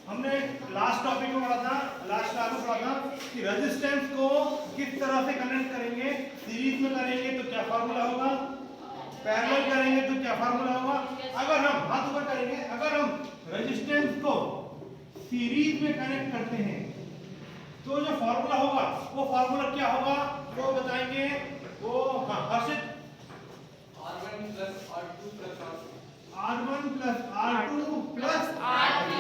हमने last topic में पढ़ा था, लास्ट क्लास में पढ़ा था कि रेजिस्टेंस को किस तरह से कनेक्ट करेंगे। सीरीज में करेंगे तो क्या फार्मूला होगा, पैरेलल करेंगे तो क्या फार्मूला होगा। अगर हम हाथ ऊपर करेंगे, अगर हम रेजिस्टेंस को सीरीज में कनेक्ट करते हैं तो जो फार्मूला होगा वो फार्मूला क्या होगा वो बताएंगे। वो हाँ हर्षित, R1 plus R2 plus R3। R1 plus R2 plus R3।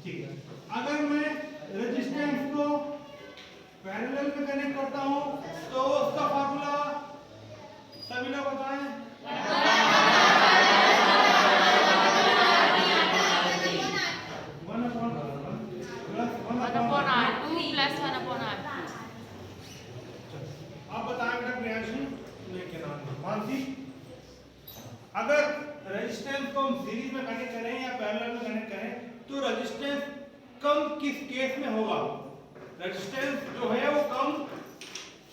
ठीक है, अगर मैं रेजिस्टेंस को पैरेलल में कनेक्ट करता हूं तो उसका फार्मूला सभी लोग बताएं। आप बताएं बेटा प्रियांशी, क्या नाम है, मानसी। अगर रेजिस्टेंस को हम सीरीज में कनेक्ट करें या पैरेलल में कनेक्ट करें तो रेजिस्टेंस कम किस केस में होगा। रेजिस्टेंस जो है वो कम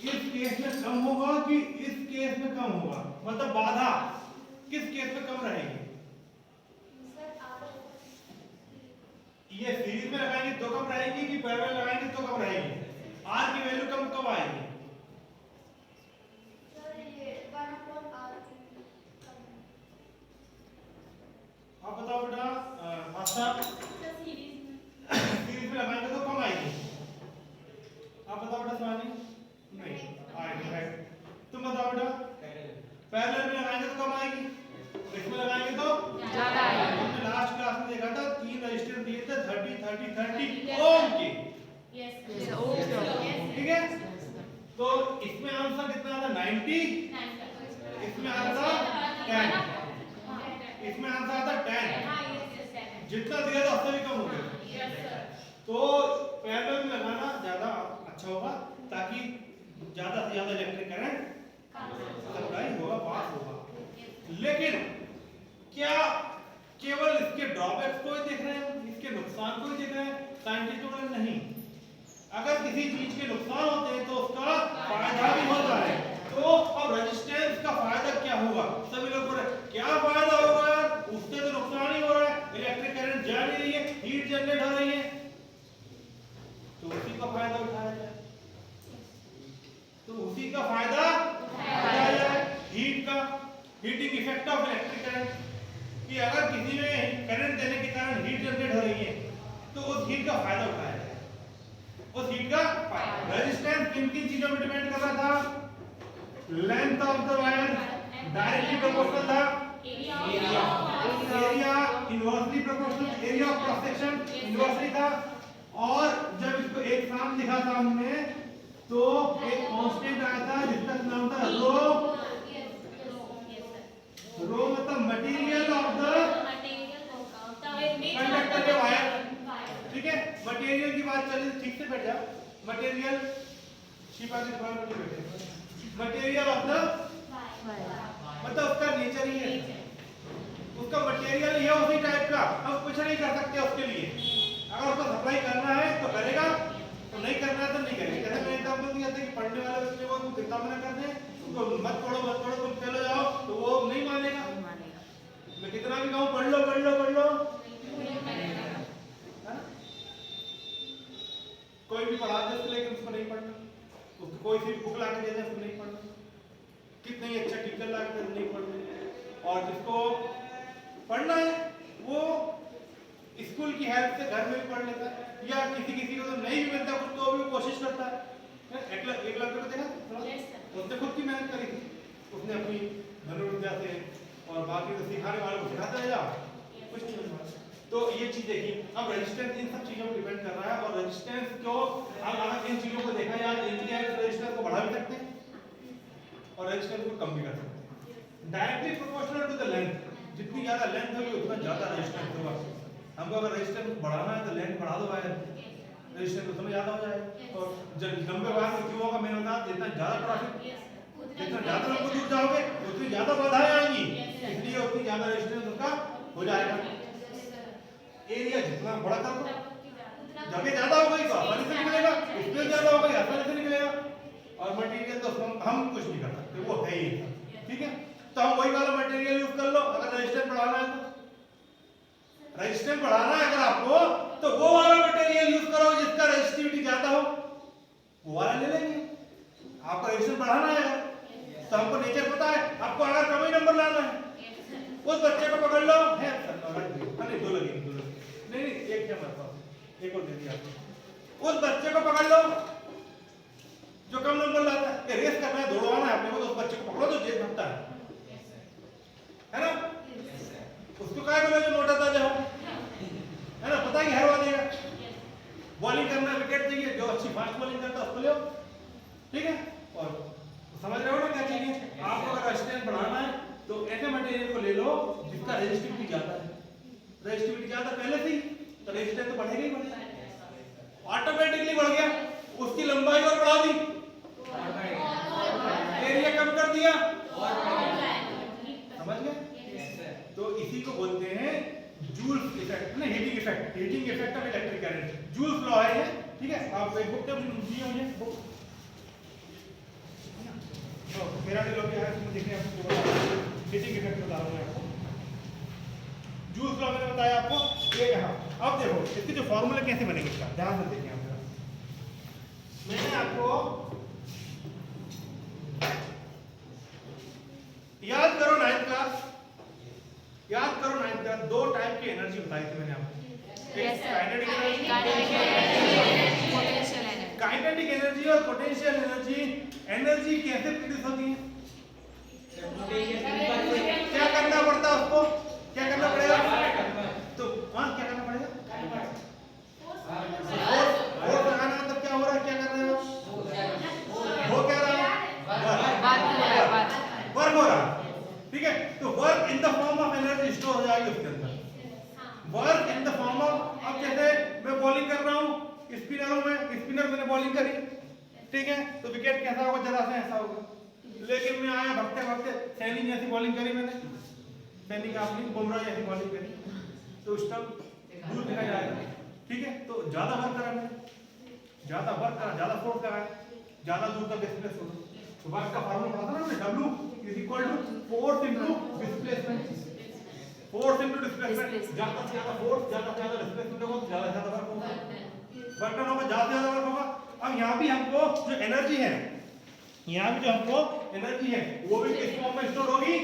इस केस में कम होगा कि इस केस में कम होगा, मतलब बाधा किस केस में कम रहेगी। ये सीरीज में लगाएंगे तो कम रहेगी कि पैरेलल लगाएंगे तो कम रहेगी। आर की वैल्यू कम कब आएगी। आप बताओ बेटा, आशा सीरीज में लगाएंगे तो कम आएगी। आप बताओ बेटा शिवानी, नहीं आएगी राइट। तुम बताओ बेटा, पैरेलल में लगाएंगे तो कम आएगी, इसमें लगाएंगे तो ज्यादा आएगी। हमने लास्ट क्लास में देखा था 3 रजिस्टर दिए थे 30 ओम के। ठीक है, तो इसमें आंसर कितना आता 90, इसमें आंसर 10, इसमें आंसर आता 10। जितना दिया था उससे भी कम हो गया। तो पैरेलल में लगाना ज्यादा अच्छा होगा ताकि ज्यादा से ज्यादा इलेक्ट्रिक करंट सप्लाई होगा, पास होगा। लेकिन क्या केवल इसके ड्रॉबैक्स को ही देख रहे हैं, इसके नुकसान को ही देख रहे हैं साइंटिस्टों ने? नहीं, अगर किसी चीज के नुकसान होते हैं तो उसका फायदा भी होता है। तो अब रेजिस्टेंस का फायदा क्या होगा, सभी लोग बोल रहे क्या फायदा होगा यार, उससे तो नुकसान ही हो रहा है, इलेक्ट्रिक करंट जा नहीं रही है, हीट जनरेट हो रही है, तो उसी का फायदा उठाया जाए। तो उसी का फायदा उठाया जाए, हीट का, heating effect of electric current, कि अगर किसी में करंट देने के कारण हीट जनरेट हो रही है तो उस हीट का फायदा उठाया जाए। उस हीट का फायदा, रेजिस्टेंस किन किन चीजों पर डिपेंड कर रहा था। Length of the wire directly proportional था, area inversely proportional, area of cross section inversely था, और जब इसको एक नाम लिखा था हमने तो एक कांस्टेंट आया था जिसका नाम था रो। रो मतलब मटेरियल ऑफ द कंडक्टर के वायर। ठीक है, मटेरियल की बात चल रही, ठीक से बैठ जाओ। मटेरियल शिपा के द्वारा बैठे, मटेरियल ऑफ द मतलब उसका नेचर ही है, उसका मटेरियल ही है उसी टाइप का, हम कुछ नहीं कर सकते उसके लिए। अगर उसको सप्लाई करना है तो करेगा, तो नहीं करना है तो नहीं करेगा। जैसे मैंने एग्जांपल दिया था कि पढ़ने वाले बच्चे को तुम कितना मना कर दे, तो मत पढ़ो तुम चले जाओ, तो वो नहीं मानेगा। मैं कितना भी कहूँ पढ़ लो पढ़ लो पढ़ लो, कोई भी पढ़ा दे उसको, लेकिन उसको नहीं पढ़ना, उसको कोई सी बुक ला के दे दे उसको नहीं पढ़ना, कितना ही अच्छा टीचर ला के नहीं पढ़ना। और जिसको पढ़ना है वो स्कूल की हेल्प से घर में भी पढ़ लेता है, या किसी को तो नहीं भी मिलता कुछ तो भी कोशिश करता है। एक लड़के को देखा, उसने खुद की मेहनत करी थी, उसने अपनी धनुर्विद्या से और बाकी तो सिखाने वालों को सिखाता है कुछ नहीं होता। तो ये चीज देखिए, अब रेजिस्टेंस इन सब चीजों पर डिपेंड कर रहा है। और रेजिस्टेंस को अगर इन चीजों को देखा जाए, रेजिस्टेंस को बढ़ा भी सकते हैं और रेजिस्टेंस को कम भी कर सकते हैं। Directly proportional to the length, जितनी ज्यादा लेंथ होगी उतना ज्यादा रेजिस्टेंस होगा। हमको अगर रेजिस्टेंस बढ़ाना है तो लेंथ बढ़ा दो वायर, रेजिस्टेंस उतना ज्यादा हो जाएगा। और जब लंबे वायर में क्यों होगा, मैंने बताया जितना ज्यादा ट्रैफिक, जितना ज्यादा लोग दूर जाओगे उतनी ज्यादा बाधाएं आएंगी, इसलिए उतनी ज्यादा रेजिस्टेंस उसका हो जाएगा। एरिया जितना बड़ा कर दो, जगह ज्यादा हो गई तो आसानी से निकलेगा, स्पेस ज्यादा हो गई आसानी से निकलेगा। और मटेरियल तो हम कुछ नहीं कर सकते, वो है ही। ठीक है, तो हम वही वाला मटेरियल यूज कर लो अगर रेजिस्टेंस बढ़ाना है तो। रेजिस्टेंस बढ़ाना है अगर आपको तो वो वाला मटेरियल यूज करो जिसका रेजिस्टिविटी ज्यादा हो, वो वाला ले लेंगे। आपको रेजिस्टेंस बढ़ाना है तो हमको नेचर पता है, आपको अगर कम ही नंबर लाना है उस बच्चे को पकड़ लो है अरे दो लगे नहीं एक क्या मेरे पास एक और दे दिया आपको। उस बच्चे को पकड़ लो जो कम नंबर लाता है, रेस करना है दौड़वाना है अपने को, तो उस बच्चे को पकड़ो जो जेब भरता है ना, उसको क्या बोलो जो मोटा ताजा हो, है ना, पता है कि हरवा देगा। बॉलिंग करना विकेट चाहिए, जो अच्छी फास्ट बॉलिंग करता है उसको ले, ठीक है। और समझ रहे हो ना क्या चाहिए आपको, अगर रेजिस्टेंस बढ़ाना है तो ऐसे मटेरियल को ले लो जिसका रेजिस्टिविटी ज्यादा है। रेजिस्टिविटी ज्यादा पहले से ही तो रेजिस्टेंस तो बढ़ेगा ही बढ़ेगा, ऑटोमेटिकली बढ़ गया। उसकी लंबाई और बढ़ा दी, एरिया कम कर दिया, समझ गए। तो इसी को बोलते हैं जूल्स इफेक्ट ना, heating effect, heating effect of electric current, joules law है ये, ठीक है। आप एक बुक दिए मुझे बुक तो मेरा लॉ क्या है इसमें देखिए, आपको हीटिंग इफेक्ट बता रहा हूं मैं आपको। जूल्स लॉ मैंने बताया आपको ये यहाँ। अब देखो इसके जो फार्मूला कैसे बनेंगे, इसका ध्यान से देखिए आप। मैंने आपको याद करो 9th क्लास, याद करो 9th क्लास, दो टाइप की एनर्जी बताई थी मैंने आपको, एक काइनेटिक एनर्जी और पोटेंशियल एनर्जी। एनर्जी कैसे प्रोड्यूस होती है, क्या करना पड़ता है उसको, क्या करना पड़ेगा, तो हाँ क्या करना पड़ेगा, फोर्स लगाना। मतलब क्या हो रहा है, क्या कर रहे हो, हो क्या रहा है, वर्क हो रहा है, ठीक है। तो work in the form of energy store हो जाएगी उसके अंदर, work in the form of. अब जैसे मैं बॉलिंग कर रहा हूँ स्पिनरों में, स्पिनर मैंने बॉलिंग करी, ठीक है, तो विकेट कैसा होगा, जरा सा ऐसा होगा। लेकिन मैं आया भगते भगते सैनी जैसी बॉलिंग करी मैंने, सैनी का अपनी बुमराह जैसी बॉलिंग करी, तो स्टंप दूर दिखा जाएगा, ठीक है। तो ज्यादा वर्क करा मैंने, ज्यादा वर्क करा, ज्यादा फोर्स लगाया, ज्यादा दूर तक डिस्प्लेस होगा। तो वर्क का फार्मूला पता ना, W is equal to force into displacement, force into displacement. ज्यादा से ज्यादा फोर्स, ज्यादा से ज्यादा डिस्प्लेसमेंट होगा, ज्यादा से ज्यादा वर्क होगा, वर्क डन होगा, ज्यादा से ज्यादा वर्क होगा। अब यहाँ भी हमको जो एनर्जी है, यहाँ भी जो हमको एनर्जी है वो भी किस फॉर्म में स्टोर होगी,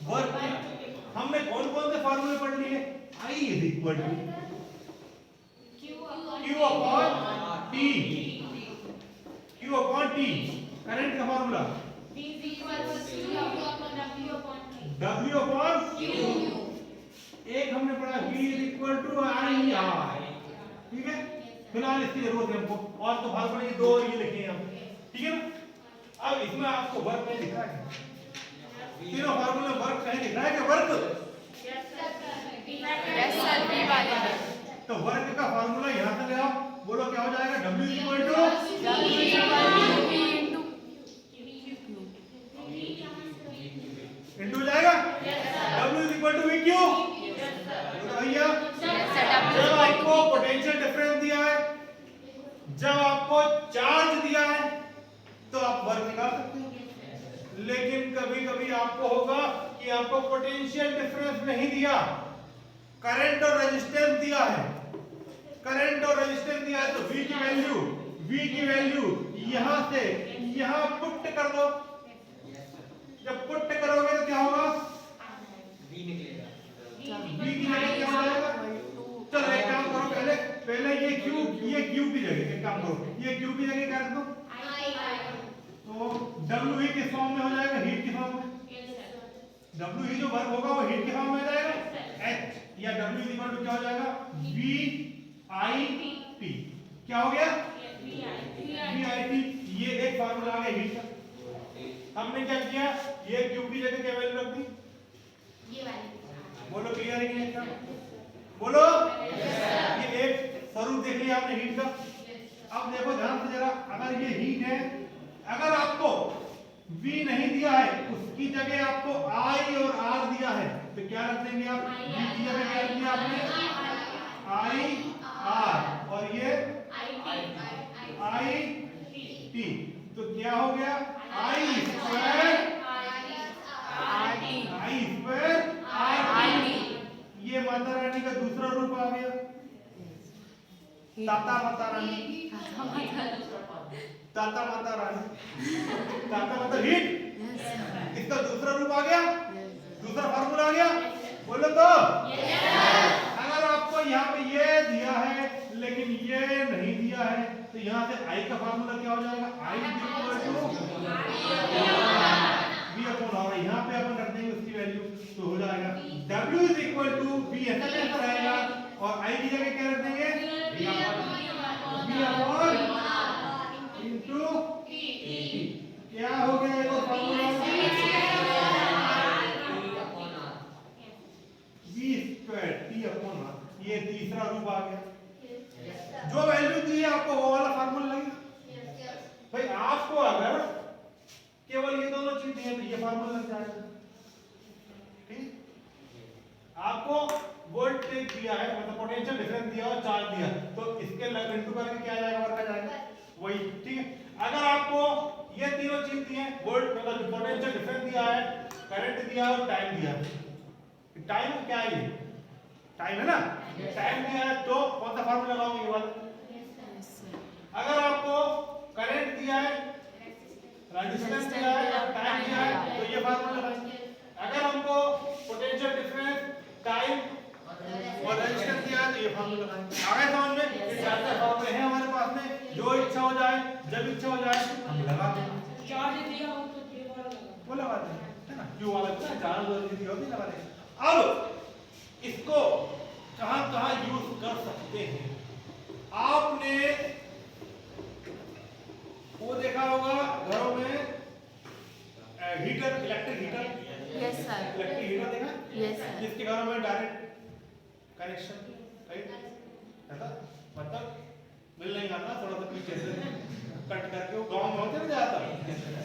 वर्क। हमने कौन कौन से फार्मूले पढ़ लिए, I is equal to Q upon T, Q upon T, current का फार्मूला W अपॉन Q, एक हमने पढ़ा V is equal to IR, ठीक है। फिलहाल इसकी जरूरत है हमको, और तो फार्मूले ये दो और ये लिखे हैं हम, ठीक है ना। अब इसमें आपको वर्क नहीं दिख रहा है, तीनों फार्मूले वर्क कहीं दिख रहा है कि वर्क, तो वर्क का फार्मूला यहां से ले आओ, बोलो क्या हो जाएगा, W इक्वल टू इंटू जाएगा, W इक्वल टू VQ। भैया जब आपको पोटेंशियल डिफरेंस दिया है, जब आपको चार्ज दिया है तो आप वर्क निकाल सकते हैं। लेकिन कभी कभी आपको होगा कि आपको पोटेंशियल डिफरेंस नहीं दिया, करंट और रेजिस्टेंस दिया है, करंट और रेजिस्टेंस दिया है, तो V की वैल्यू यहां से यहां पुट कर दो। जब पुट करोगे तो क्या होगा, V निकलेगा, V की वैल्यू क्या हो जाएगा। चलो एक काम करो, पहले ये Q की जगह, एक काम करो ये Q की जगह कर दो, तो W ही किस फॉर्म में हो जाएगा, हीट की फॉर्म में। W ही जो वर्क होगा वो हीट की फॉर्म में हो जाएगा, H या W इक्वल टू क्या हो जाएगा, VIT, क्या हो गया, VIT। ये एक फार्मूला आ गया हीट का। हमने क्या किया, ये Q की जगह क्या वैल्यू रख दी, ये वाली। बोलो क्लियर है कि नहीं इसका, बोलो। ये एक स्वरूप देख लिया आपने हीट का। अब देखो ध्यान से जरा, अगर ये हीट है, अगर आपको V नहीं दिया है, उसकी जगह आपको I और R दिया है, तो क्या रख देंगे आप, V की जगह क्या रख दिया आपने, IR, और ये IT, तो क्या हो गया, I स्क्वायर RT, ये मात्रा रानी का दूसरा रूप आ गया ताता माता रानी। ताता माता रानी, ताता माता हीट, इसका दूसरा रूप आ गया, दूसरा फार्मूला आ गया, बोलो तो। अगर आपको यहाँ पे ये दिया है लेकिन ये नहीं दिया है तो यहाँ से आई का फार्मूला क्या हो जाएगा, I equal to v upon r। यहाँ पे अपन रख देंगे उसकी वैल्यू तो हो जाएगा w is equal to v, ऐसा कैसा रहेगा, और आई की जगह क्या रख देंगे v अपॉन इनटू क्या हो गया ये formula v square t upon r। ये तीसरा रूप आ गया, जो वैल्यू दी है आपको वो वाला फार्मूला लगेगा। भाई आपको अगर केवल ये दोनों चीज दी है तो ये फार्मूला लग जाएगा, ठीक। आपको वोल्टेज दिया है, मतलब पोटेंशियल डिफरेंस दिया और चार्ज दिया, तो इसके लग इनटू करके क्या आ जाएगा, वर्क आ जाएगा वही, ठीक है। अगर आपको ये तीनों चीज दी है, वोल्ट मतलब पोटेंशियल डिफरेंस दिया है, करंट दिया और टाइम दिया। टाइम क्या है, टाइम है ना, टाइम दिया है तो कौन सा फार्मूला लगाओगे, ये वाला। अगर आपको करंट दिया है, रेजिस्टेंस दिया है और टाइम दिया है तो ये फार्मूला लगाएंगे। अगर हमको पोटेंशियल डिफरेंस, टाइम और रेजिस्टेंस दिया है तो ये फार्मूला लगाएंगे। आगे समझ में, ये चार फार्मूले हैं हमारे पास में, जो इच्छा हो जाए, जब इच्छा हो जाए हम लगा देंगे। चार्ज दिया हो तो ये वाला वो लगा देंगे, है ना, क्यू वाला चार्ज दिया हो तो लगा देंगे। अब इसको कहां-कहां यूज कर सकते हैं, आपने वो देखा होगा घरों में heater, electric heater. Yes sir. Electric heater देखा, यस सर। जिसके घरों में डायरेक्ट कनेक्शन ऐसा, मतलब मिल नहीं आता, थोड़ा सा पीछे से कट करके, वो गांव में होते ना ज्यादा,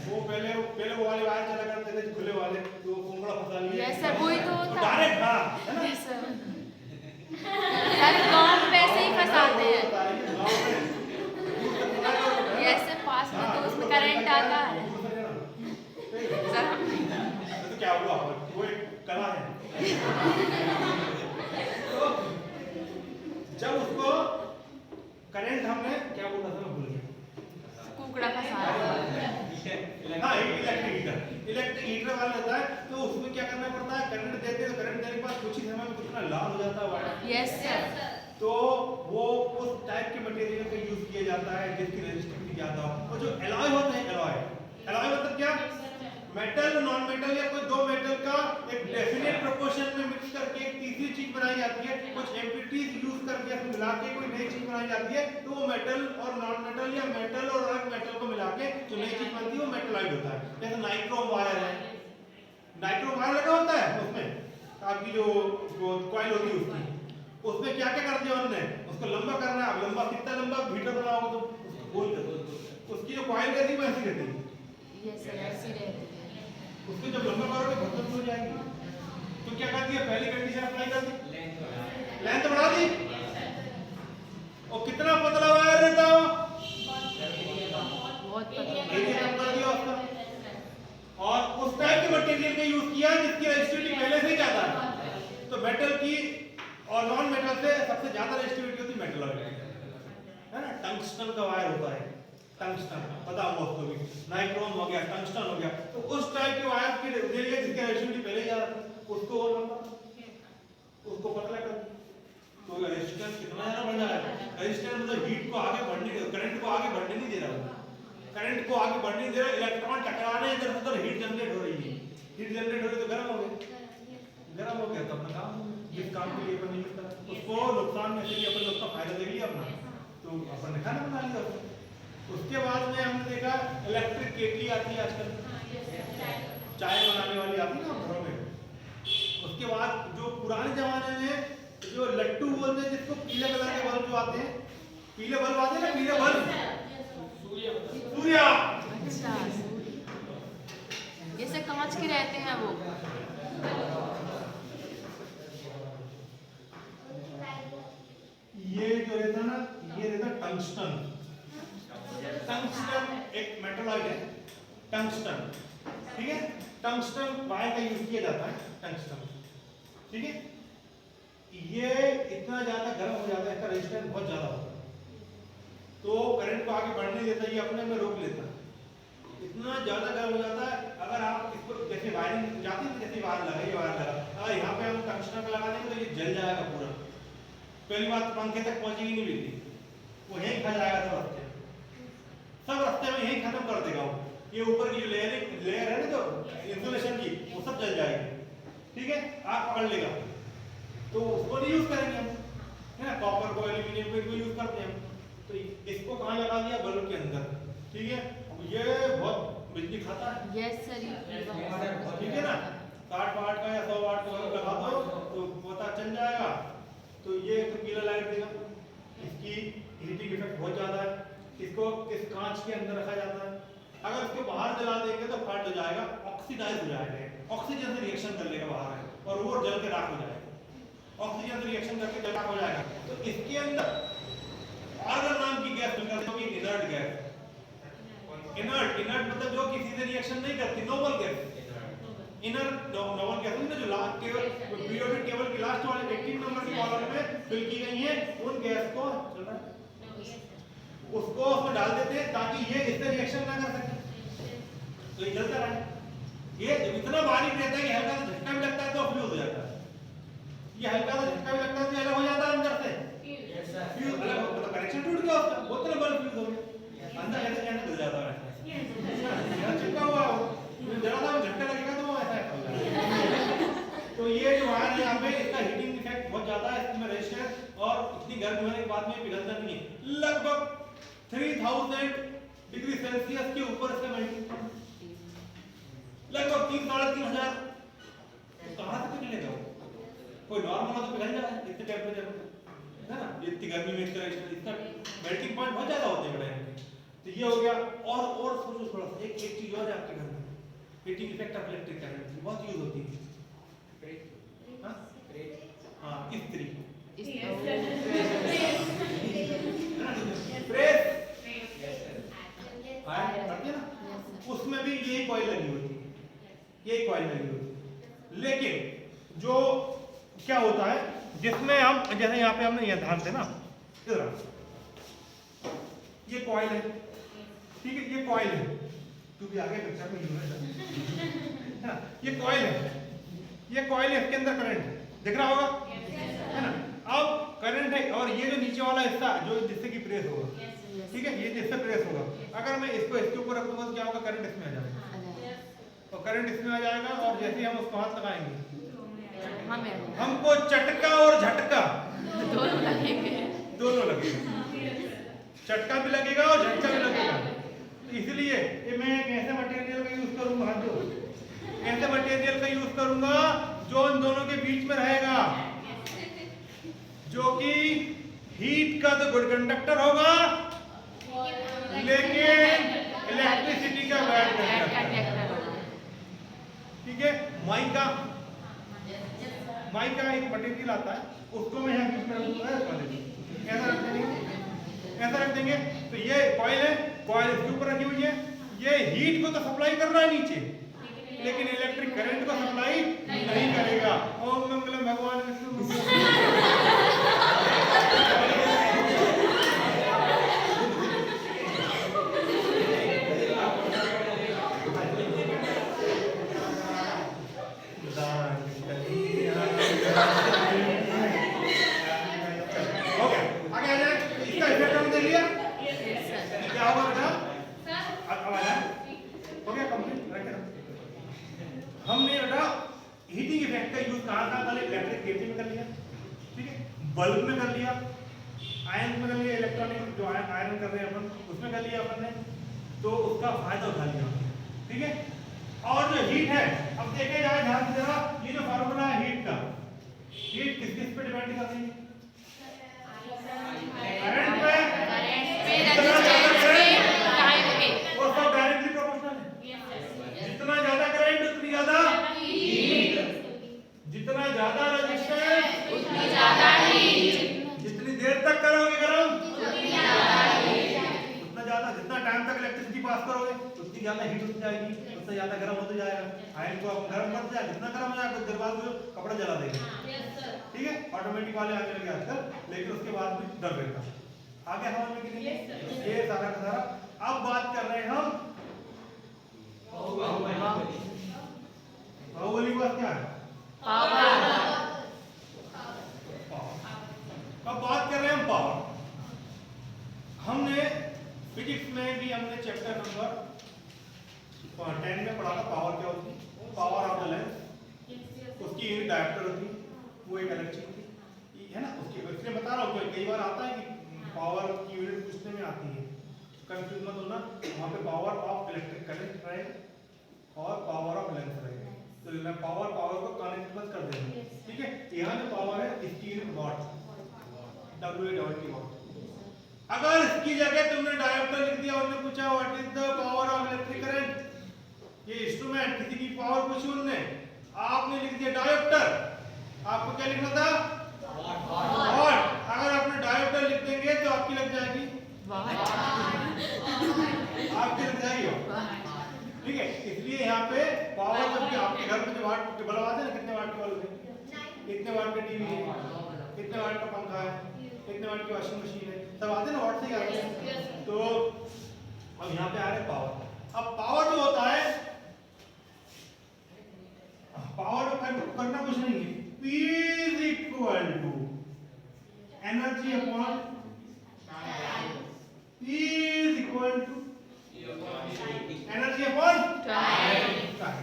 वो पहले वो वाले वायर चला करते थे खुले वाले, तो कुंगड़ा फंसा लिए। यस सर, वही तो होता है डायरेक्ट, हाँ है ना। Yes sir. सर गांव में वैसे ही फंसाते हैं। यस सर, पास में तो उसमें करंट आता है सर। तो क्या हुआ, वो एक कला है। तो जब उसको करंट हमने क्या बोला था, मैं भूल गया, कुकड़ा फंसा हाँ इलेक्ट्रिक हीटर वाला होता है, तो उसमें क्या करना पड़ता है, करंट देते हैं तो करंट देने के बाद कुछ ही समय में कितना लाल हो जाता है वायर। Yes sir. तो वो उस टाइप के मटेरियल का यूज किया जाता है जिसकी रेजिस्टिविटी ज्यादा हो। और जो एलॉय होते हैं, एलॉय मतलब क्या, मेटल नॉन मेटल या कोई दो मेटल का एक डेफिनेट प्रोपोर्शन में मिक्स करके एक तीसरी चीज बनाई जाती है, कुछ इम्प्योरिटीज यूज करके इसमें मिला के कोई नई चीज बनाई जाती है, तो वो मेटल और नॉन मेटल या मेटल और अलग मेटल को मिला के जो नई चीज बनती है वो मेटलाइड होता है। जैसे नाइट्रोम वायर है, नाइट्रोम वायर लगा होता है उसमें, आपकी जो कॉइल होती है उसमें क्या क्या कर दिया उन्होंने, उसको लंबा करना है। अब लंबा कितना लंबा हीटर बनाओगे तो गोल कर दो, उसकी जो कॉइल रहती है वो ऐसी रहती है। यस सर, ऐसी रहती है। उसको जब लंबा करोगे खत्म हो जाएगी, तो क्या करती है, पहली कंडीशन अप्लाई कर दी, लेंथ बढ़ा दी, और कितना पतला वायर रहता है, बहुत पतला एरिया कम कर दिया उसका, और उस टाइप के मटेरियल का यूज किया जिसकी रेजिस्टिविटी पहले से ही ज्यादा है। तो मेटल की और नॉन मेटल से सबसे ज्यादा रेजिस्टिविटी होती है मेटल है ना। टंगस्टन का वायर होता है, टंगस्टन पता होगा उसको भी, नाइट्रोम हो गया, टंगस्टन हो गया, तो उस टाइप के वायर की जिसकी रेजिस्टिविटी पहले ज्यादा था उसको और लंबा, उसको पतला कर, तो रेजिस्टेंस कितना ज्यादा बढ़ जाएगा। रेजिस्टेंस मतलब हीट को आगे बढ़ने, करंट को आगे बढ़ने नहीं दे रहा, करंट को आगे बढ़ने नहीं दे रहा, इलेक्ट्रॉन टकराने इधर उधर हीट जनरेट हो रही है, हीट जनरेट हो रही तो गर्म हो गया, गर्म हो गया तो अपना काम, जिस काम के लिए अपन यूज करा उसको नुकसान में से भी अपन उसका फायदा देख लिया अपना, तो अपन ने खाना बना लिया। उसके बाद में हमने देखा इलेक्ट्रिक केटली आती है आजकल, चाय बनाने वाली आती है ना घरों में। उसके बाद जो पुराने जमाने में जो लट्टू बोलते हैं, जिसको पीले कलर के बल्ब जो आते हैं, पीले बल्ब आते हैं ना, पीले बल्ब, सूर्या, अच्छा, जैसे कांच के रहते हैं वो। ये जो रहता ना, ये रहता टंगस्टन। टंगस्टन एक मेटलॉइड है, टंगस्टन, ठीक है। टंगस्टन वायर का यूज किया जाता है, टंगस्टन, ठीक है। ये इतना ज्यादा गर्म हो जाता है, इसका रेजिस्टेंस बहुत ज्यादा होता है, तो करंट को आगे बढ़ने देता है, ये अपने में रोक लेता है। इतना ज्यादा गर्म हो जाता है, अगर आप इसको जैसे वायरिंग जाती है, जैसे वायर लगा, ये वायर लगा, अगर यहाँ पे हम टंगस्टन पे लगा देंगे तो ये जल जाएगा पूरा। पहली बात पंखे तक पहुंचेगी नहीं बिजली, वो यहीं खा जाएगा सब रास्ते में यहीं खत्म कर देगा वो। ये ऊपर की जो लेयर है ना जो इंसुलेशन की, वो सब जल जाएगी, ठीक है, आग पकड़ लेगा, तो उसको नहीं यूज करेंगे हम, है ना, कॉपर को एल्यूमिनियम को यूज करते हैं हम। तो इसको कहाँ लगा दिया, बल्ब के अंदर, ठीक है, ये बहुत बिजली खाता है। यस सर, ठीक है ना, 60 वाट का या 100 वाट का बल्ब लगा दो तो पता चल जाएगा। तो ये तो पीला लाइट देगा, इसकी हीटिंग इफेक्ट बहुत ज्यादा है। इसको इस कांच के अंदर रखा जाता है, अगर इसको बाहर जला देंगे तो फट हो जाएगा, ऑक्सीडाइज हो जाएगा, ऑक्सीजन से रिएक्शन कर लेगा बाहर है, और वो जल के राख हो जाएगा, ऑक्सीजन से रिएक्शन करके जल राख हो जाएगा। तो इसके अंदर आर्गन नाम की गैस निकलती है, जो कि इनर्ट गैस, इनर्ट मतलब जो किसी से रिएक्शन नहीं करती, नोबल गैस, नोबल गैस ना, जो लास्ट केवल पीरियोडिक टेबल की लास्ट वाले 18 नंबर की कॉलम में फिल की गई है, उन गैस को चल रहा है, उसको उसमें डाल देते हैं ताकि ये इससे रिएक्शन ना कर सके, तो ये जलता रहे। ये इतना बारीक रहता है कि हल्का सा झटका भी लगता है तो फ्यूज हो जाता है, ये हल्का सा झटका भी लगता है तो अलग हो जाता है अंदर से, फ्यूज अलग हो, मतलब कनेक्शन टूट गया उसका, बोतल बल्ब फ्यूज हो गया, अंदर कैसे कैसे जल जाता है, यह चिपका हुआ है, जरा सा झटका लगेगा तो वो ऐसा हो जाएगा। तो ये जो वायर है यहाँ पे, इसका हीटिंग इफेक्ट बहुत ज्यादा है, इसमें रेजिस्टेंस और इतनी गर्म होने के बाद में पिघलता नहीं है, लगभग 3000 डिग्री सेल्सियस के ऊपर इसका मेल्टिंग, लगभग 3-3,500, कहाँ से पिघलेगा? कोई नॉर्मल हो तो पिघल जाए इतने टेम्परेचर में, है ना, इतनी गर्मी में इसका मेल्टिंग पॉइंट बहुत ज्यादा होते हैं। तो ये हो गया, और सोचो थोड़ा सा, एक चीज और है आपके घर में, heating effect of electric current की बहुत यूज होती है, हाँ, इस्त्री, प्रेस, करते ना, उसमें भी यही कॉइल लगी होती है, यही कॉइल लगी होती है। लेकिन जो क्या होता है, जिसमें हम जैसे यहाँ पे हमने ये ध्यान से ना, इधर ये कॉइल है, ठीक है, ये कॉइल है, तू भी आगे पिक्चर में है ना, ये कॉइल है, ये कॉइल है, इसके अंदर करंट दिख रहा होगा, है ना। अब करंट है, और ये जो नीचे वाला हिस्सा जो जिससे कि प्रेस होगा, ठीक है, ये जिससे प्रेस होगा, अगर मैं इसको इसके ऊपर रखूंगा तो क्या होगा, करंट इसमें आ जाएगा, और करंट इसमें आ जाएगा, और जैसे ही हम उसको हाथ लगाएंगे हमको चटका और झटका दोनों लगेंगे, चटका भी लगेगा और झटका भी लगेगा। तो इसलिए मैं एक ऐसे मटेरियल का यूज करूंगा, ऐसे मटेरियल का यूज करूंगा जो इन दोनों के बीच में रहेगा, जो कि हीट का तो गुड कंडक्टर होगा, लेकिन इलेक्ट्रिसिटी का बैड कंडक्टर, ठीक है। माइका एक मटेरियल आता है, उसको मैं यहाँ यूज करूंगा, ऐसा रख देंगे। तो ये कॉइल है, कॉइल इसके ऊपर रखी हुई है, ये हीट को तो सप्लाई कर रहा है नीचे, लेकिन इलेक्ट्रिक करंट को सप्लाई नहीं करेगा। ओम मंगलम भगवान विष्णु। हमने बेटा हीटिंग इफेक्ट का यूज कहाँ कर लिया, इलेक्ट्रिक केबल में कर लिया, ठीक है, बल्ब में कर लिया, आयरन में कर लिया, इलेक्ट्रॉनिक जो आयरन कर रहे हैं अपन उसमें कर लिया अपन ने, तो उसका फायदा उठा लिया, ठीक है। और जो हीट है, अब देखे जाए ध्यान से जरा, ये जो फार्मूला है हीट का, हीट किस किस पे डिपेंड करती है, करंट पे, और सब डायरेक्टली प्रोपोर्शनल है, जितना ज्यादा करंट उतनी ज्यादा हीट, जितना ज्यादा रेजिस्टेंस उतनी ज्यादा हीट, जितनी देर तक करोगे गरम उतनी ज्यादा हीट, उतना ज्यादा जितना टाइम तक इलेक्ट्रिसिटी पास करोगे उतनी ज्यादा हीट होती जाएगी, उससे ज्यादा गर्म होता जाएगा। आयरन को आप गर्म करते जाए, जितना गर्म हो जाएगा कुछ देर बाद कपड़ा जला देगा, ठीक है। ऑटोमेटिक वाले आने लगे आजकल, लेकिन उसके बाद भी डर रहता है। आगे समझ में कि नहीं? ये सारा का सारा। अब बात कर रहे हैं हम बाहुबली का क्या है? पावर। अब बात कर रहे हैं हम पावर। हमने फिजिक्स में भी हमने चैप्टर नंबर 10 में पढ़ा था पावर क्या होती है। पावर ऑफ द लेंस, उसकी एक डायोप्टर होती है, वो एक अलग चीज थी, है ना। उसकी इसलिए बता रहा हूँ, कई बार आता है कि पावर की यूनिट पूछने में आती है, कंफ्यूज मत होना। वहाँ पे पावर ऑफ इलेक्ट्रिक करंट रहेगा और पावर ऑफ लेंस रहेगा, तो पावर को कनेक्ट मत कर देंगे, ठीक है। यहाँ जो पावर है इसकी यूनिट वाट, W/T वाट। अगर इसकी जगह तुमने डायोप्टर लिख दिया, उन्होंने पूछा what is the power of electric current, ये इंस्ट्रूमेंट किसी की पावर पूछी उन्होंने, आपने लिख दिया डायोप्टर, आपको क्या लिखना था? वाट। अगर आपने डायोप्टर लिख देंगे तो आपकी लग जाएगी वाट, आपकी लग जाएगी वाट, ठीक है। इसलिए यहाँ पे पावर जब आपके घर में जो वाट के बल्ब आते हैं, कितने वाट के बल्ब है, कितने वाट का टीवी है, कितने वाट का पंखा है, कितने वाट की वॉशिंग मशीन है, सब आते हैं ना वाट से ही आते हैं। तो अब यहाँ पे आ रहे पावर। अब पावर जो होता है, पावर करना कुछ नहीं है, P is equal to energy upon P is equal to energy upon time.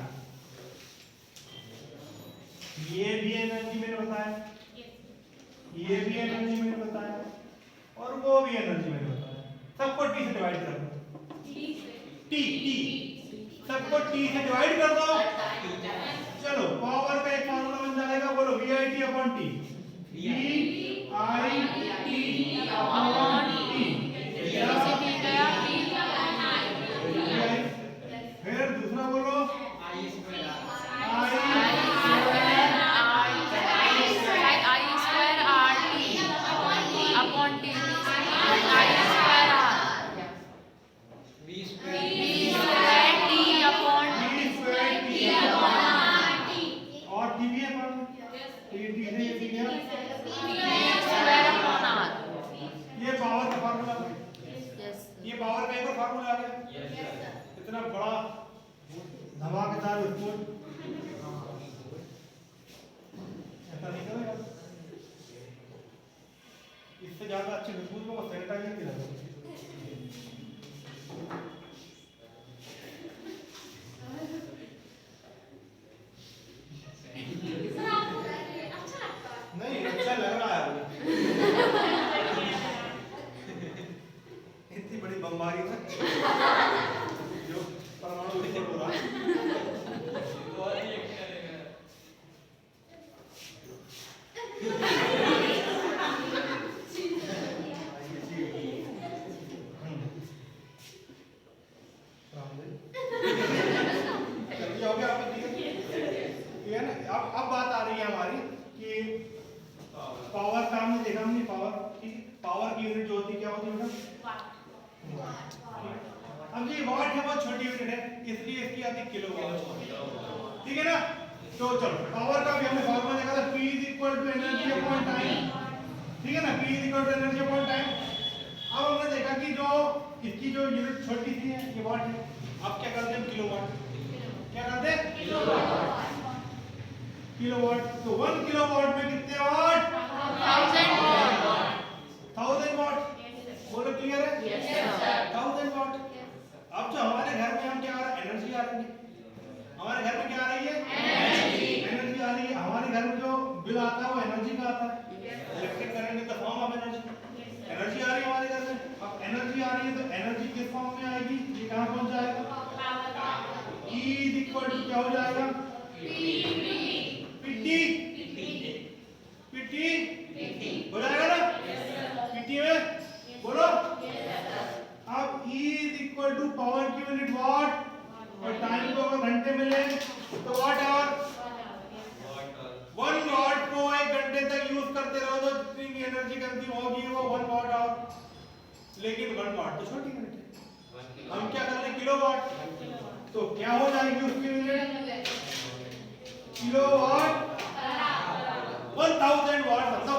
ये भी एनर्जी मैंने बताया, ये भी एनर्जी मैंने बताया, और वो भी एनर्जी मैंने बताया। सबको T से डिवाइड कर दो, T सबको T से डिवाइड कर दो। चलो पावर का एक फार्मूला बन जाएगा, बोलो VIT upon T, VIT upon T। फिर दूसरा बोलो I square RT upon T, I square R, V square T upon और T भी है पर T से ये T है, square upon R। ये पावर का फार्मूला है। Yes, ये पावर का एक और फार्मूला आ गया। इतना बड़ा धमाकेदार विस्फोट ऐसा नहीं करेगा। इससे ज्यादा अच्छी विस्फोट को सैनिटाइजर की लगेगी। नहीं अच्छा लग रहा है इतनी बड़ी बमबारी में जो परमाणु विस्फोट हो रहा है। अब बात आ रही है हमारी कि पावर का हमने देखा, हमने पावर की यूनिट जो होती है क्या होती है बेटा? अब ये वाट है बहुत छोटी यूनिट है, इसलिए इसकी आती है किलोवाट, ठीक है ना। तो चलो पावर का भी हमने फॉर्मूला देखा था, P is equal to energy upon time, ठीक है ना, P is equal to energy upon time. अब हमने देखा कि जो इसकी जो यूनिट छोटी सी है ये वाट है। अब क्या करते हैं किलोवाट, क्या करते हैं किलोवाट। तो 1 किलोवाट में कितने वाट? 1000 watt। 1000 वाट, बोलो क्लियर है? 1000 वाट। अब जो हमारे घर में हम क्या आ रहा है, एनर्जी आ रही है, हमारे घर में क्या आ रही है, एनर्जी आ रही है। हमारे घर में जो बिल आता है वो एनर्जी का आता है, electric current in the form of energy, energy आ रही है हमारे घर में। अब एनर्जी आ रही है तो एनर्जी किस फॉर्म में आएगी, ये कहां पहुंच जाएगा, E is equal to क्या हो जाएगा, PT हो जाएगा ना, PT में बोलो। अब E is equal to power की यूनिट वाट और टाइम को अगर घंटे मिले तो वाट आवर। 1 वाट को 1 घंटे तक यूज करते रहो तो जितनी भी एनर्जी कंज्यूम होगी वो 1 वाट आवर। लेकिन 1 वाट तो छोटी यूनिट है, हम क्या कर रहे हैं किलोवाट, तो क्या हो जाएगी उसकी यूनिट किलोवाट। 1000 वाट मतलब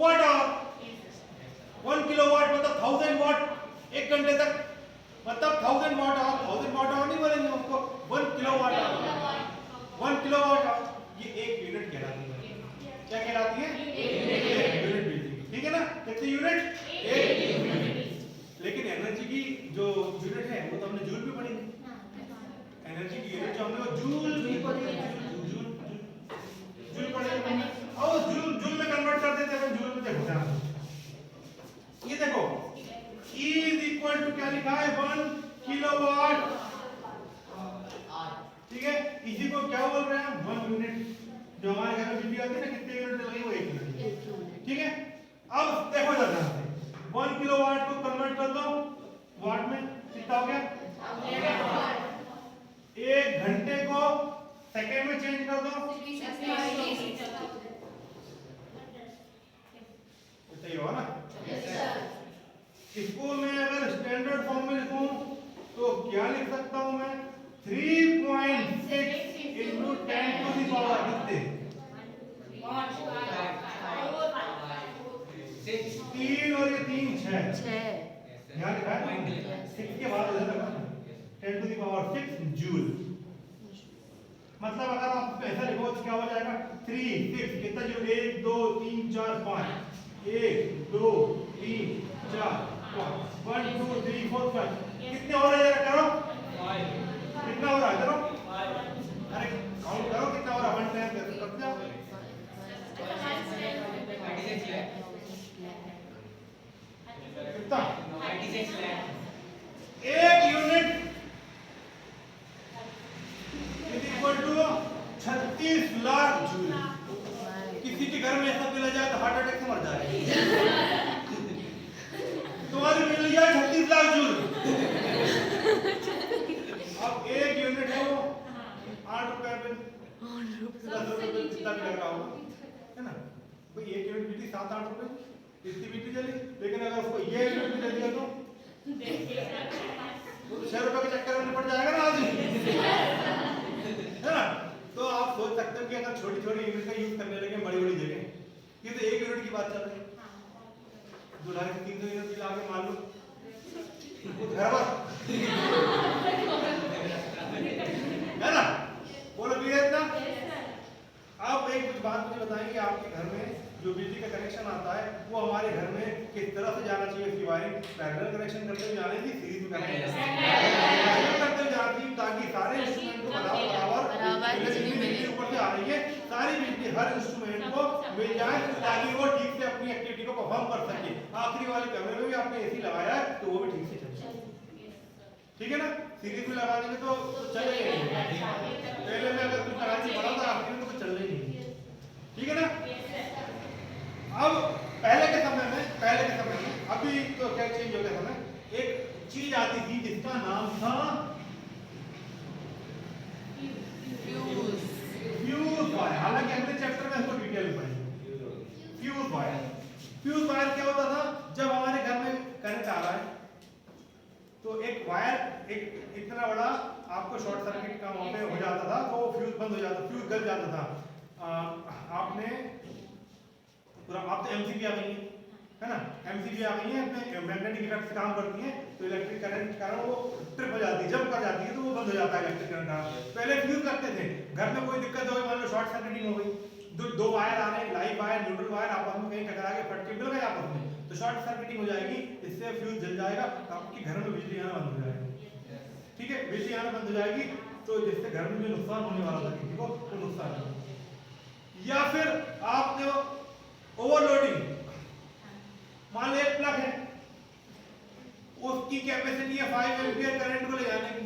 वाट आवर 1 किलोवाट मतलब 1000 वाट 1 घंटे तक, मतलब 1000 वाट आवर नहीं बोलेंगे उसको, 1 किलोवाट आवर 1 किलोवाट आवर ये 1 यूनिट कहलाती है। क्या कहलाती है? 1 यूनिट बिजली, ठीक है ना? कितनी यूनिट? 1 यूनिट। लेकिन एनर्जी की जो यूनिट है वो तो हमने जूल में पढ़ी है। एनर्जी की यूनिट जो हमने वो जूल में पढ़ी है, जूल पढ़े हमने। और जूल में कन्वर्ट कर देते हैं, जूल में देखो ध्यान, ये देखो E is equal to क्या लिखा है? 1 किलोवाट, ठीक है? इसी को क्या बोल रहे हैं हम? 1 यूनिट। जो हमारे घर में बिजली आती है ना, कितने यूनिट लगी? वो 1 यूनिट, ठीक है? अब देखो जरा 1 किलोवाट को कन्वर्ट कर दो वाट में, कितना हो गया? 1 घंटे को सेकंड में चेंज कर दो, सही होगा ना? इसको मैं अगर स्टैंडर्ड फॉर्म में लिखूं तो क्या लिख सकता हूं मैं? 3.6 into 10 to the power कितने? 3 और ये 3 6 यहाँ लिखा है 6 के बाद उधर लगा 10 to the power 6 जूल। मतलब अगर आप ऐसा लिखो तो क्या हो जाएगा? 3 6 कितना जूल? 1 2 3 4 5 1 2 3 4 5 1 2 3 4 5 कितने हो रहे हैं? जरा करो, कितना हो रहा है? करो, अरे काउंट करो कितना हो रहा है? 1 टाइम करते जाओ, कितना? 1 unit is equal to 36 lakh joule. किसी के घर में ऐसा बिल आ जाए तो हार्ट अटैक से मर जाएगा। तुम्हारी बिल जाए 36 लाख जूल। अब 1 यूनिट है वो 8 रुपए बिल, 10 रुपए बिल, कितना भी लग रहा होगा, है ना? भाई 1 यूनिट बिजली 7-8 रुपए इतनी बिजली चली। लेकिन अगर उसको ये यूनिट बिल दे दिया तो 6 रुपए के चक्कर में निपट जाएगा ना आदमी, है ना? तो आप सोच सकते हो कि अगर छोटी छोटी यूनिट का यूज करने लगे बड़ी बड़ी जगह, ये तो 1 यूनिट की बात चल रही है, 2-300 यूनिट बिल आके मान लो घर पर, है ना? बोलो क्लियर इतना? अब एक कुछ बात मुझे बताएं कि आपके घर में जो बिजली का कनेक्शन आता है वो हमारे घर में किस तरह से जाना चाहिए? इसकी वायरिंग पैरेलल कनेक्शन करते हुए जाने की, सीरीज में करते हुए जाती है, ताकि सारे इंस्ट्रूमेंट को बराबर बिजली ऊपर से आ रही है, सारी बिजली हर इंस्ट्रूमेंट को मिल जाए ताकि वो ठीक से अपनी एक्टिविटी को परफॉर्म कर सके। आखिरी वाले कमरे में भी आपने एसी लगाया है तो वो भी ठीक से चले, ठीक है ना? सीरीज में लगा देंगे तो चलेगा नहीं, पहले में अगर कुछ लगाने पड़ा था आखिरी में तो चल रही नहीं, ठीक है ना? अब पहले के समय में अभी तो क्या चेंज हो गया समय, एक चीज आती थी जिसका नाम था फ्यूज वायर। हालांकि अगले चैप्टर में इसको डिटेल में पढ़ेंगे। फ्यूज वायर क्या होता था? जब हमारे घर में करंट आ रहा है तो एक वायर एक इतना बड़ा आपको शॉर्ट सर्किट का वहां पे हो जाता था तो फ्यूज बंद हो जाता, फ्यूज गल जाता था। आपने पूरा, आप तो एमसीबी आ गई है ना? एमसीबी आ गई है, अपने मैग्नेटिक इफेक्ट से काम करती है तो इलेक्ट्रिक करंट कारण वो ट्रिप हो जाती है, जब कर जाती है तो वो बंद हो जाता है इलेक्ट्रिक करंट। पहले फ्यूज करते थे, घर में कोई दिक्कत हो गई, मान लो शॉर्ट सर्किटिंग हो गई, दो वायर आ रहे हैं, लाइव वायर न्यूट्रल वायर आपस में कहीं टकरा के फट के मिल गए आपस में, तो शॉर्ट सर्किटिंग हो जाएगी, इससे फ्यूज जल जाएगा, आपके घर में बिजली आना बंद हो जाएगी, ठीक है? बिजली आना बंद हो जाएगी तो जिससे घर में जो नुकसान होने वाला था किसी को वो नुकसान नहीं। या फिर आपने ओवरलोडिंग, मान लो एक प्लग है, उसकी कैपेसिटी है 5 एम्पीयर करंट को ले जाने की,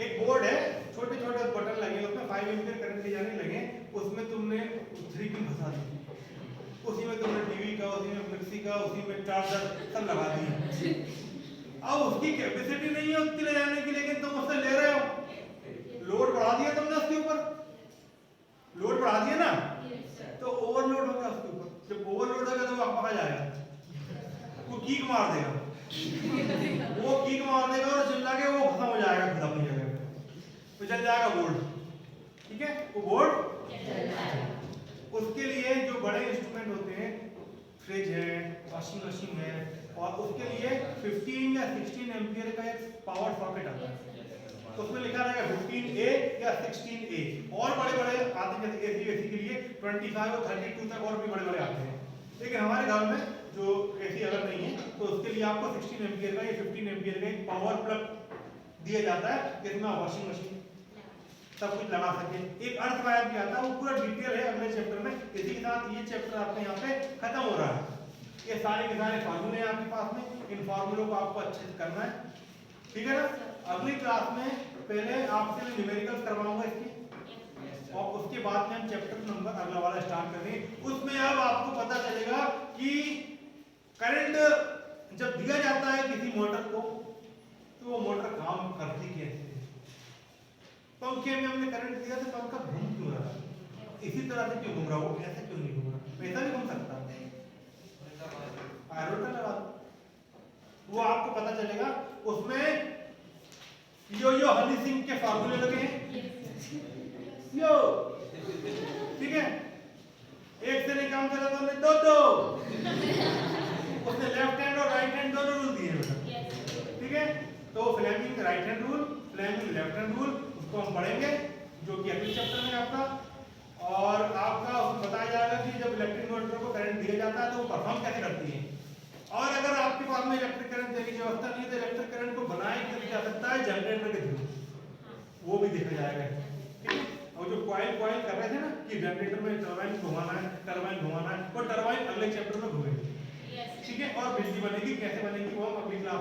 एक बोर्ड है, छोटे छोटे बटन लगे उसमें 5 एम्पीयर करंट ले जाने लगे, उसमें तुमने 3 पिन फंसा दी, उसी में तुमने टीवी का, उसी में मिक्सी का, उसी में चार्जर सब लगा दिए। अब उसकी कैपेसिटी नहीं है उतनी ले जाने की, लेकिन तुम उससे ले रहे हो, लोड बढ़ा दिया तुमने उसके ऊपर, लोड बढ़ा दिया ना, तो ओवरलोड होगा उसके ऊपर। जब ओवरलोड होगा तो वो पकड़ जाएगा, वो कीक मार देगा, वो कीक मार देगा और चिल्ला के वो खत्म हो जाएगा, खत्म अपनी जगह पे, तो जल जाएगा बोर्ड, ठीक है? वो बोर्ड उसके लिए जो बड़े इंस्ट्रूमेंट होते हैं, फ्रिज है, वॉशिंग मशीन है, और उसके लिए 15 या 16 एम्पियर का एक पावर सॉकेट आता है। तो उसमें लिखा रहेगा 15A या 16A। और बड़े-बड़े आते हैं जैसे एसी के लिए 25 और 32 तक और भी बड़े-बड़े आते हैं। लेकिन हमारे घर में जो एसी अगर नहीं है तो उसके लिए आपको 16 एम्पियर का या 15 एम्पियर का एक पावर प्लग दिया जाता है जिसमें आप वॉशिंग मशीन सब कुछ लगा सके। एक अर्थ वायर भी आता है, वो पूरा डिटेल है अगले चैप्टर में। इसी के साथ ये चैप्टर आपके यहाँ पे खत्म हो रहा है। ये सारे के सारे फार्मूले हैं आपके पास में, इन फार्मूलों को आपको अच्छे से करना है, ठीक है ना। अगली क्लास में पहले आपसे मैं न्यूमेरिकल्स करवाऊंगा इसकी, और उसके बाद में हम चैप्टर नंबर अगला वाला स्टार्ट करेंगे। उसमें अब आपको पता चलेगा कि करंट जब दिया जाता है किसी मोटर को तो वो मोटर काम करती कैसे है। पंखे में हमने करंट दिया तो पंखा घूम क्यों रहा है, इसी तरह से क्यों घूम रहा, वो ऐसे क्यों नहीं घूम रहा, ऐसा भी घूम सकता है। आयरोटा लगा दो, वो आपको पता चलेगा। उसमें यो हनी सिंह के फार्मूले लगे हैं, यो, ठीक है। एक से नहीं काम करा तो हमने दो उसने लेफ्ट हैंड और राइट हैंड दोनों रूल दिए बेटा, ठीक है। तो Fleming right hand rule, Fleming left hand rule, उसको हम पढ़ेंगे जो कि अगले चैप्टर में आपका। और आपका उसमें बताया जाएगा कि जब इलेक्ट्रिक मोटर को करंट दिया जाता है तो वो परफॉर्म कैसे करती है। और अगर आपके पास में इलेक्ट्रिक करंट देने की व्यवस्था नहीं है तो इलेक्ट्रिक करंट को बनाया कैसे जा सकता है जनरेटर के थ्रू, वो भी देखा जाएगा, ठीक है। और जो कॉइल कर रहे थे ना कि जनरेटर में टरबाइन घुमाना है, वो टरबाइन अगले चैप्टर में घूमेगी, ठीक है। और बिजली बनेगी कैसे बनेगी वो हम अगली क्लास